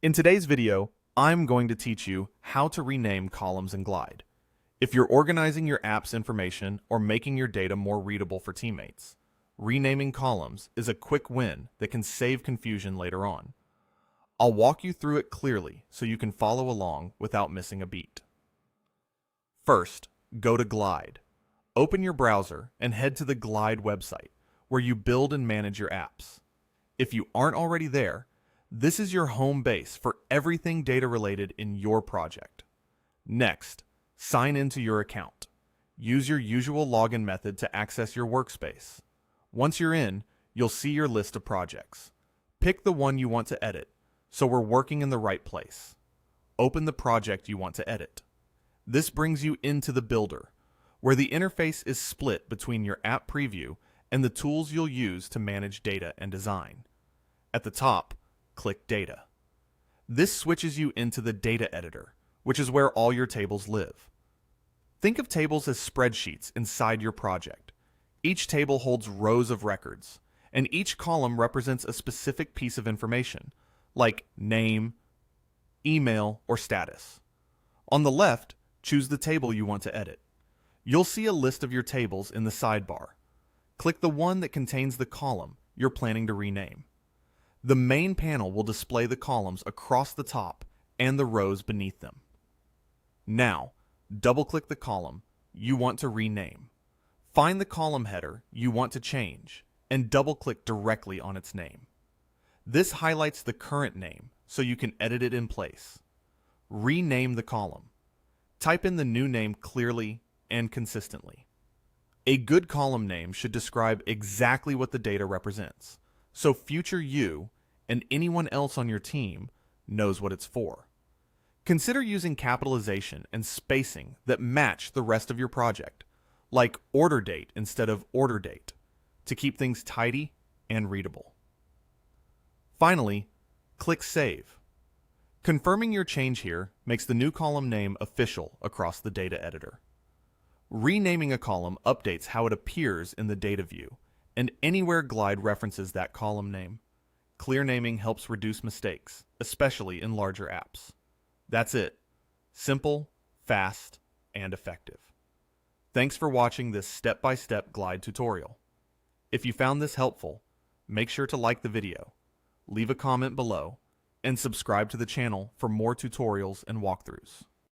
In today's video, I'm going to teach you how to rename columns in Glide. If you're organizing your app's information or making your data more readable for teammates, renaming columns is a quick win that can save confusion later on. I'll walk you through it clearly so you can follow along without missing a beat. First, go to Glide. Open your browser and head to the Glide website, where you build and manage your apps. If you aren't already there, this is your home base for everything data related in your project. Next, sign into your account. Use your usual login method to access your workspace. Once you're in, you'll see your list of projects. Pick the one you want to edit, so we're working in the right place. Open the project you want to edit. This brings you into the Builder, where the interface is split between your app preview and the tools you'll use to manage data and design. At the top, click Data. This switches you into the Data Editor, which is where all your tables live. Think of tables as spreadsheets inside your project. Each table holds rows of records, and each column represents a specific piece of information, like name, email, or status. On the left, choose the table you want to edit. You'll see a list of your tables in the sidebar. Click the one that contains the column you're planning to rename. The main panel will display the columns across the top and the rows beneath them. Now, double-click the column you want to rename. Find the column header you want to change and double-click directly on its name. This highlights the current name so you can edit it in place. Rename the column. Type in the new name clearly and consistently. A good column name should describe exactly what the data represents, so future you and anyone else on your team knows what it's for. Consider using capitalization and spacing that match the rest of your project, like order date instead of order date, to keep things tidy and readable. Finally, click Save. Confirming your change here makes the new column name official across the data editor. Renaming a column updates how it appears in the data view and anywhere Glide references that column name. Clear naming helps reduce mistakes, especially in larger apps. That's it. Simple, fast, and effective. Thanks for watching this step-by-step Glide tutorial. If you found this helpful, make sure to like the video, leave a comment below, and subscribe to the channel for more tutorials and walkthroughs.